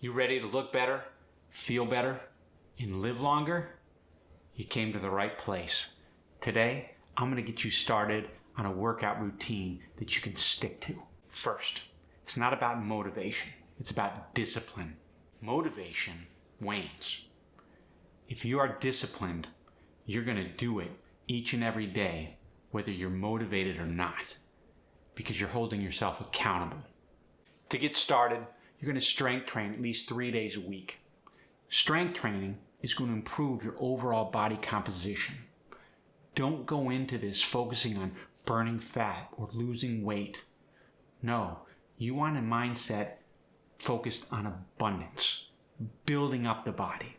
You ready to look better, feel better, and live longer? You came to the right place. Today, I'm going to get you started on a workout routine that you can stick to. First, it's not about motivation. It's about discipline. Motivation wanes. If you are disciplined, you're going to do it each and every day, whether you're motivated or not, because you're holding yourself accountable. To get started, you're going to strength train at least 3 days a week. Strength training is going to improve your overall body composition. Don't go into this focusing on burning fat or losing weight. No, you want a mindset focused on abundance, building up the body.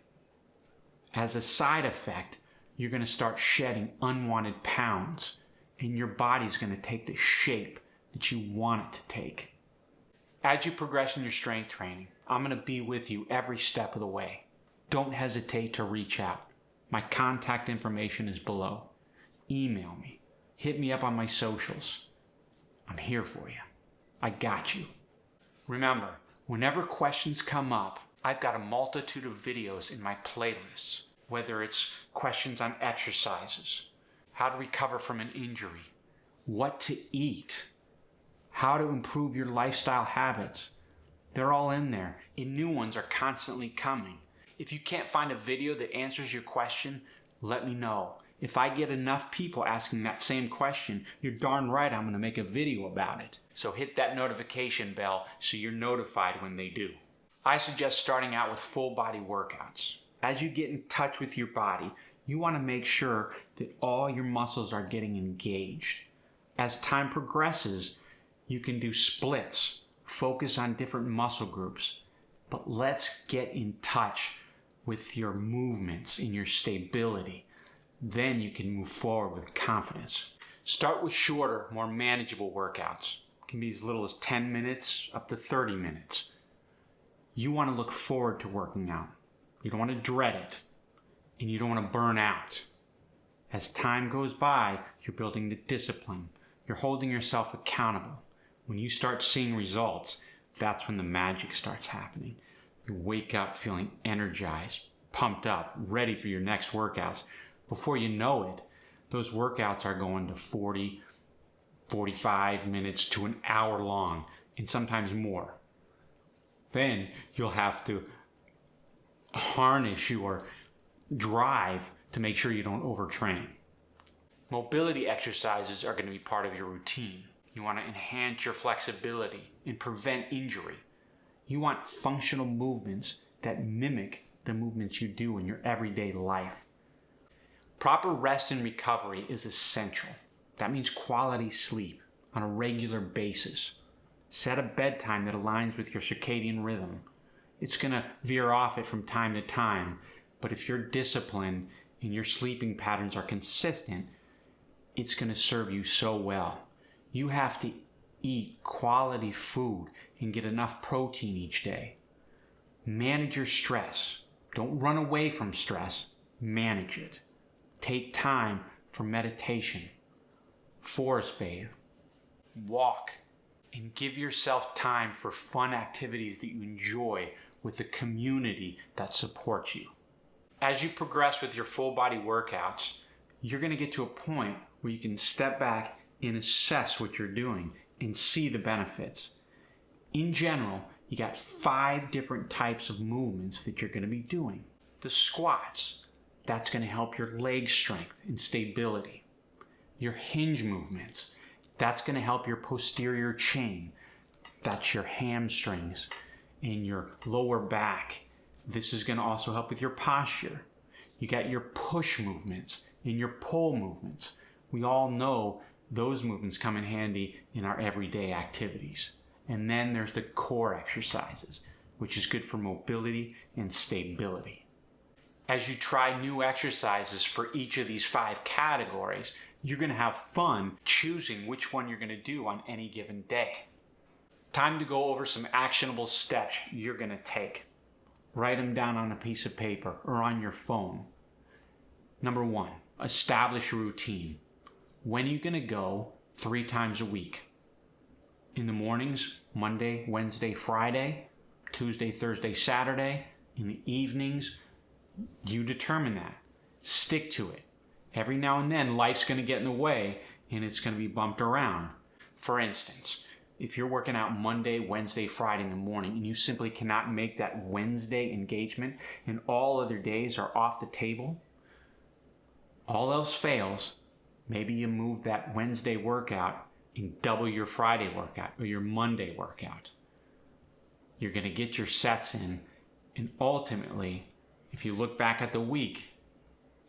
As a side effect, you're going to start shedding unwanted pounds, and your body's going to take the shape that you want it to take. As you progress in your strength training, I'm going to be with you every step of the way. Don't hesitate to reach out. My contact information is below. Email me. Hit me up on my socials. I'm here for you. I got you. Remember, whenever questions come up, I've got a multitude of videos in my playlists, whether it's questions on exercises, how to recover from an injury, what to eat, how to improve your lifestyle habits. They're all in there, and new ones are constantly coming. If you can't find a video that answers your question, let me know. If I get enough people asking that same question, you're darn right I'm going to make a video about it. So hit that notification bell so you're notified when they do. I suggest starting out with full body workouts. As you get in touch with your body, you want to make sure that all your muscles are getting engaged. As time progresses, you can do splits, focus on different muscle groups, but let's get in touch with your movements and your stability. Then you can move forward with confidence. Start with shorter, more manageable workouts. It can be as little as 10 minutes up to 30 minutes. You want to look forward to working out. You don't want to dread it, and you don't want to burn out. As time goes by, you're building the discipline. You're holding yourself accountable. When you start seeing results, that's when the magic starts happening. You wake up feeling energized, pumped up, ready for your next workouts. Before you know it, those workouts are going to 40, 45 minutes to an hour long, and sometimes more. Then you'll have to harness your drive to make sure you don't overtrain. Mobility exercises are going to be part of your routine. You want to enhance your flexibility and prevent injury. You want functional movements that mimic the movements you do in your everyday life. Proper rest and recovery is essential. That means quality sleep on a regular basis. Set a bedtime that aligns with your circadian rhythm. It's going to veer off it from time to time, but if you're disciplined and your sleeping patterns are consistent, it's going to serve you so well. You have to eat quality food and get enough protein each day. Manage your stress. Don't run away from stress. Manage it. Take time for meditation. Forest bathe. Walk. And give yourself time for fun activities that you enjoy with a community that supports you. As you progress with your full body workouts, you're going to get to a point where you can step back and assess what you're doing and see the benefits. In general, you got 5 different types of movements that you're going to be doing. The squats, that's going to help your leg strength and stability. Your hinge movements, that's going to help your posterior chain. That's your hamstrings and your lower back. This is going to also help with your posture. You got your push movements and your pull movements. We all know those movements come in handy in our everyday activities. And then there's the core exercises, which is good for mobility and stability. As you try new exercises for each of these 5 categories, you're going to have fun choosing which one you're going to do on any given day. Time to go over some actionable steps you're going to take. Write them down on a piece of paper or on your phone. Number 1, establish a routine. When are you going to go 3 times a week? In the mornings, Monday, Wednesday, Friday? Tuesday, Thursday, Saturday, in the evenings. You determine that. Stick to it. Every now and then, life's going to get in the way and it's going to be bumped around. For instance, if you're working out Monday, Wednesday, Friday in the morning and you simply cannot make that Wednesday engagement and all other days are off the table, all else fails, maybe you move that Wednesday workout and double your Friday workout or your Monday workout. You're going to get your sets in, and ultimately, if you look back at the week,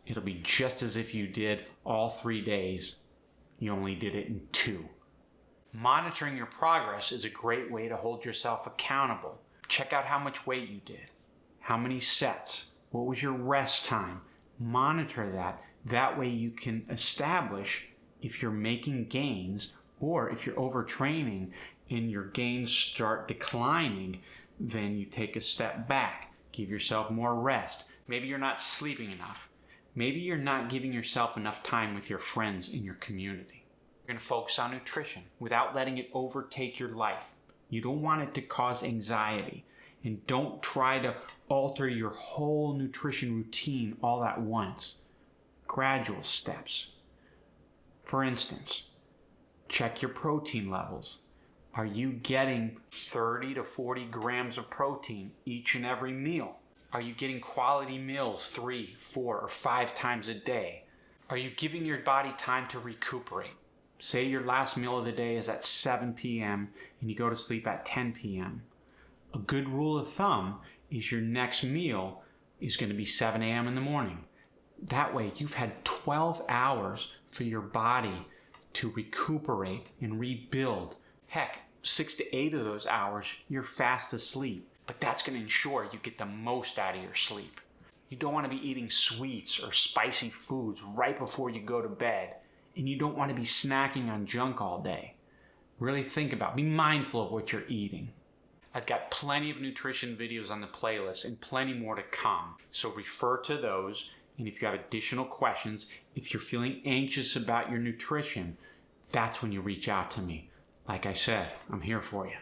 it'll be just as if you did all 3 days. You only did it in 2. Monitoring your progress is a great way to hold yourself accountable. Check out how much weight you did, how many sets, what was your rest time. Monitor that. That way you can establish if you're making gains or if you're overtraining and your gains start declining, then you take a step back. Give yourself more rest. Maybe you're not sleeping enough. Maybe you're not giving yourself enough time with your friends in your community. You're going to focus on nutrition without letting it overtake your life. You don't want it to cause anxiety. And don't try to alter your whole nutrition routine all at once. Gradual steps. For instance, check your protein levels. Are you getting 30 to 40 grams of protein each and every meal? Are you getting quality meals 3, 4, or 5 times a day? Are you giving your body time to recuperate? Say your last meal of the day is at 7 p.m. and you go to sleep at 10 p.m. A good rule of thumb is your next meal is going to be 7 a.m. in the morning. That way you've had 12 hours for your body to recuperate and rebuild. Heck, 6 to 8 of those hours, you're fast asleep. But that's going to ensure you get the most out of your sleep. You don't want to be eating sweets or spicy foods right before you go to bed. And you don't want to be snacking on junk all day. Really think about, be mindful of what you're eating. I've got plenty of nutrition videos on the playlist and plenty more to come. So refer to those. And if you have additional questions, if you're feeling anxious about your nutrition, that's when you reach out to me. Like I said, I'm here for you.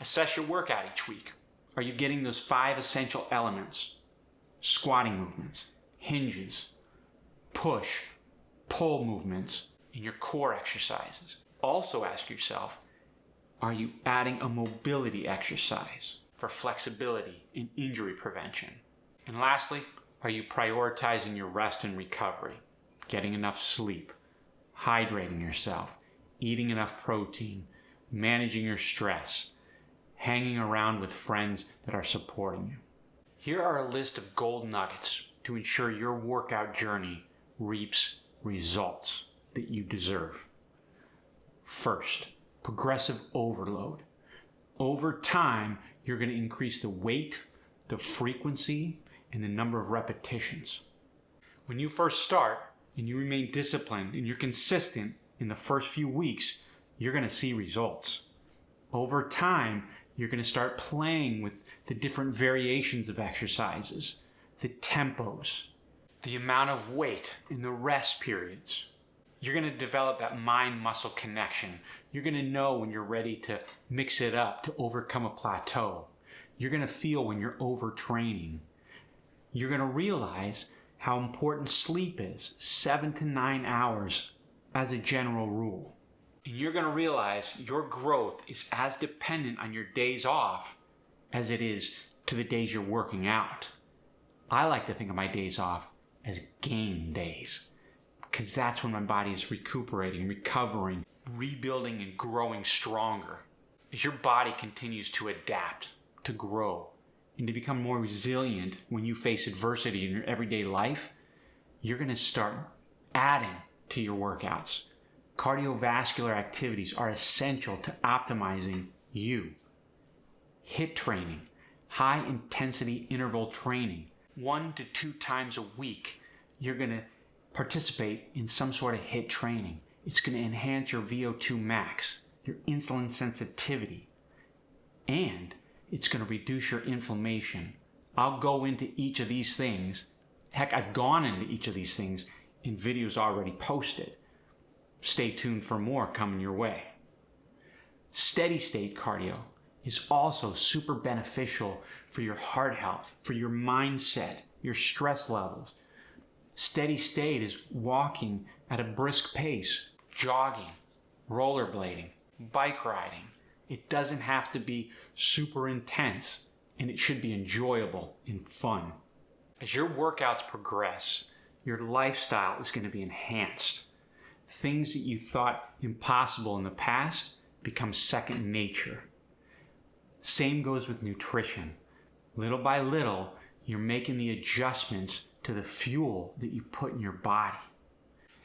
Assess your workout each week. Are you getting those 5 essential elements? Squatting movements, hinges, push, pull movements, and your core exercises. Also ask yourself, are you adding a mobility exercise for flexibility and injury prevention? And lastly, are you prioritizing your rest and recovery? Getting enough sleep, hydrating yourself, eating enough protein, managing your stress, hanging around with friends that are supporting you. Here are a list of gold nuggets to ensure your workout journey reaps results that you deserve. First, progressive overload. Over time, you're going to increase the weight, the frequency, and the number of repetitions. When you first start and you remain disciplined and you're consistent in the first few weeks, you're going to see results. Over time, you're going to start playing with the different variations of exercises, the tempos, the amount of weight in the rest periods. You're going to develop that mind-muscle connection. You're going to know when you're ready to mix it up to overcome a plateau. You're going to feel when you're overtraining. You're going to realize how important sleep is, 7 to 9 hours as a general rule. And you're going to realize your growth is as dependent on your days off as it is to the days you're working out. I like to think of my days off as game days, because that's when my body is recuperating, recovering, rebuilding, and growing stronger. As your body continues to adapt, to grow, and to become more resilient when you face adversity in your everyday life, you're going to start adding to your workouts. Cardiovascular activities are essential to optimizing you. HIIT training, high intensity interval training, 1 to 2 times a week, you're going to participate in some sort of HIIT training. It's going to enhance your VO2 max, your insulin sensitivity, and it's going to reduce your inflammation. I'll go into each of these things. Heck, I've gone into each of these things in videos already posted. Stay tuned for more coming your way. Steady state cardio. is also super beneficial for your heart health, for your mindset, your stress levels. Steady state is walking at a brisk pace, jogging, rollerblading, bike riding. It doesn't have to be super intense, and it should be enjoyable and fun. As your workouts progress, your lifestyle is going to be enhanced. Things that you thought impossible in the past become second nature. Same goes with nutrition. Little by little, you're making the adjustments to the fuel that you put in your body.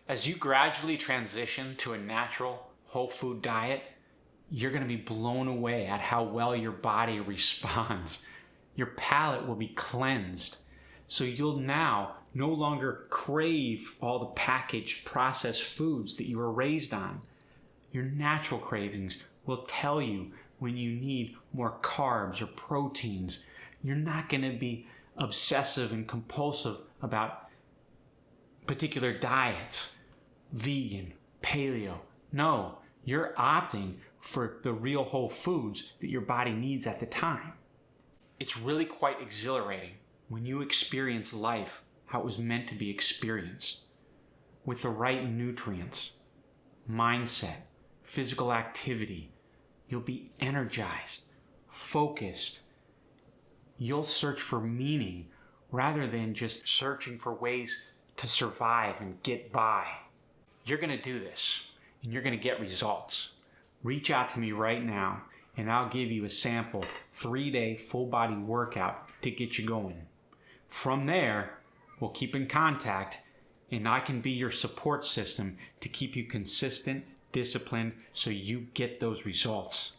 As you gradually transition to a natural, whole food diet, you're going to be blown away at how well your body responds. Your palate will be cleansed. So you'll now no longer crave all the packaged processed foods that you were raised on. Your natural cravings will tell you when you need more carbs or proteins. You're not going to be obsessive and compulsive about particular diets, vegan, paleo. No, you're opting for the real whole foods that your body needs at the time. It's really quite exhilarating when you experience life how it was meant to be experienced, with the right nutrients, mindset, physical activity. You'll be energized, focused. You'll search for meaning rather than just searching for ways to survive and get by. You're going to do this, and you're going to get results. Reach out to me right now, and I'll give you a sample 3-day full-body workout to get you going. From there, we'll keep in contact, and I can be your support system to keep you consistent, disciplined, so you get those results.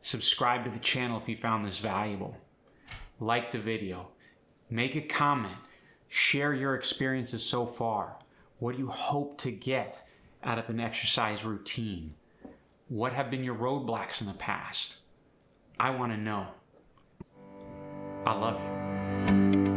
Subscribe to the channel if you found this valuable. Like the video. Make a comment. Share your experiences so far. What do you hope to get out of an exercise routine? What have been your roadblocks in the past? I want to know. I love you.